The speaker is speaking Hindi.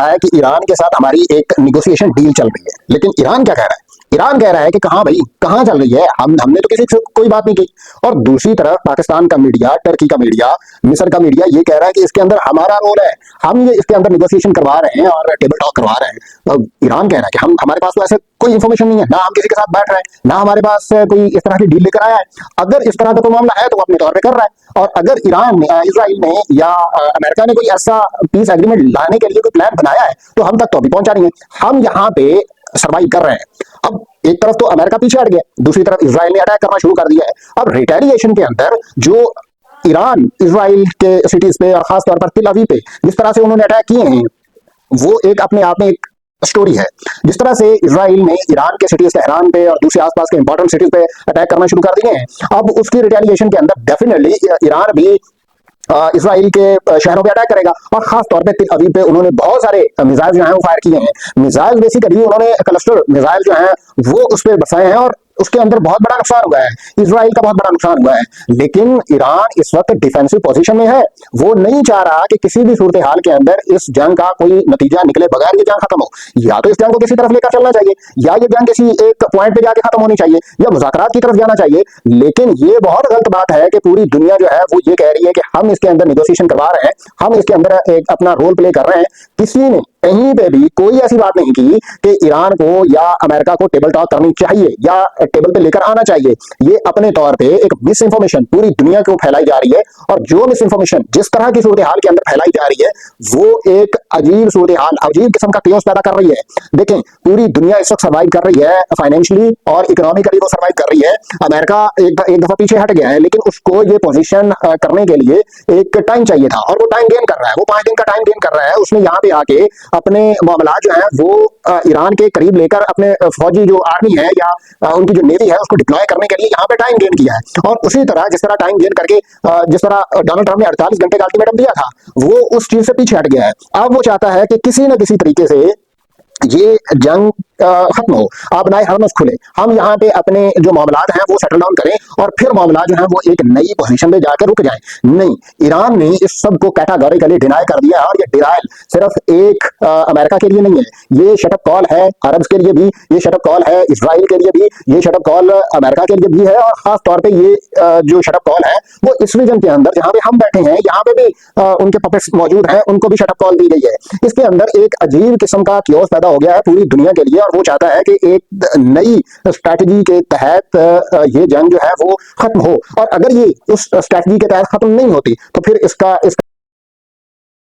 है कि ईरान के साथ हमारी एक निगोशिएशन डील चल रही है, लेकिन ईरान क्या कह रहा है? ईरान कह रहा है कि कहाँ भाई, कहाँ चल रही है, हमने तो किसी से कोई बात नहीं की। और दूसरी तरफ पाकिस्तान का मीडिया, टर्की का मीडिया, मिस्र का मीडिया ये कह रहा है कि इसके अंदर हमारा रोल है, हम ये इसके अंदर निगोशिएशन करवा रहे हैं और टेबल टॉक करवा रहे हैं। तो ईरान कह रहा है कि हमारे पास तो ऐसे कोई इंफॉर्मेशन नहीं है, ना हम किसी के साथ बैठ रहे हैं, ना हमारे पास कोई इस तरह की डील लेकर आया है। अगर इस तरह का कोई मामला है तो वो अपने तौर पर कर रहा है, और अगर ईरान ने, इसराइल ने या अमेरिका ने कोई ऐसा पीस एग्रीमेंट लाने के लिए कोई प्लान बनाया है तो हम तक तो अभी पहुंचा नहीं है। हम यहाँ पे सर्वाइव कर रहे हैं। अब एक तरफ तो अमेरिका पीछे हट गया, दूसरी तरफ इसराइल ने अटैक करना शुरू कर दिया है। अब रिटेलिएशन के अंदर जो ईरान इसराइल के सिटीज पे और खासतौर पर तिल अवीव पे जिस तरह से उन्होंने अटैक किए हैं, वो एक अपने आप में एक स्टोरी है। जिस तरह से इसराइल ने ईरान के सिटीज तेहरान पे और दूसरे आसपास के इंपॉर्टेंट सिटीज पे अटैक करना शुरू कर दिए हैं, अब उसकी रिटेलिएशन के अंदर डेफिनेटली ईरान भी इसराइल के शहरों पे अटैक करेगा। और खास तौर पे तिल अवीव पे उन्होंने बहुत सारे मिसाइल जो हैं वो फायर किए हैं। मिसाइल बेसिकली उन्होंने क्लस्टर मिसाइल जो हैं वो उस पर बरसाए हैं, और उसके अंदर बहुत बड़ा नुकसान हुआ है, इसराइल का बहुत बड़ा नुकसान हुआ है। लेकिन ईरान इस वक्त डिफेंसिव पोजीशन में है, वो नहीं चाह रहा कि किसी भी सूरत हाल के अंदर इस जंग का कोई नतीजा निकले बगैर ये जंग खत्म हो। या तो इस जंग को किसी तरफ लेकर चलना चाहिए, या ये जंग किसी एक पॉइंट पे जाके खत्म होनी चाहिए, या मुज़ाकरात की तरफ जाना चाहिए। लेकिन ये बहुत गलत बात है कि पूरी दुनिया जो है वो ये कह रही है कि हम इसके अंदर नेगोशिएशन करवा रहे हैं, हम इसके अंदर एक अपना रोल प्ले कर रहे हैं। किसी ने कहीं पे भी कोई ऐसी बात नहीं की कि ईरान को या अमेरिका को टेबल टॉक करनी चाहिए या टेबल पे लेकर आना चाहिए। ये अपने तौर पे एक मिस इंफॉर्मेशन पूरी दुनिया को फैलाई जा रही है, और जो मिस इंफॉर्मेशन जिस तरह की सूरत हाल के अंदर फैलाई जा रही है वो एक अजीब सूरत हाल, अजीब किस्म का केओस पैदा कर रही है। देखें, पूरी दुनिया इस वक्त सर्वाइव कर रही है, फाइनेंशियली और इकोनॉमिकली वो सर्वाइव कर रही है। अमेरिका एक दफा पीछे हट गया है, लेकिन उसको ये पोजीशन करने के लिए एक टाइम चाहिए था, और वो टाइम गेन कर रहा है, वो 5 दिन का टाइम गेन कर रहा है। उसने यहाँ पे आके अपने मामला जो है वो ईरान के करीब लेकर अपने फौजी जो आर्मी है या उनकी जो नेवी है उसको डिप्लॉय करने के लिए यहाँ पे टाइम गेन किया है। और उसी तरह जिस तरह टाइम गेन करके जिस तरह डोनाल्ड ट्रंप ने 48 घंटे का अल्टीमेटम दिया था, वो उस चीज से पीछे हट गया है। अब वो चाहता है कि किसी न किसी तरीके से ये जंग खत्म हो, अब नए हरमस खुले, हम यहाँ पे अपने जो मामलात हैं वो सेटल डाउन करें, और फिर मामला जो है वो एक नई पोजीशन पे जाकर रुक जाएं। नहीं, ईरान ने इस सब को कैटेगोरिकली डिनाई कर दिया, और ये डिनायल सिर्फ एक अमेरिका के लिए नहीं है, ये शटअप कॉल है अरब्स के लिए भी, ये शटअप कॉल है इसराइल के लिए भी, ये शटअप कॉल अमेरिका के लिए भी है। और खास तौर पे ये जो शटअप कॉल है वो इस रीजन के अंदर जहाँ पे हम बैठे हैं, यहाँ पे भी उनके पपेट्स मौजूद हैं, उनको भी शटअप कॉल दी गई है। इसके अंदर एक अजीब किस्म का क्योस पैदा हो गया है पूरी दुनिया के लिए, और वो चाहता है कि एक नई स्ट्रैटेजी के तहत ये जंग जो है वो खत्म हो। और अगर ये उस स्ट्रैटेजी के तहत खत्म नहीं होती तो फिर इसका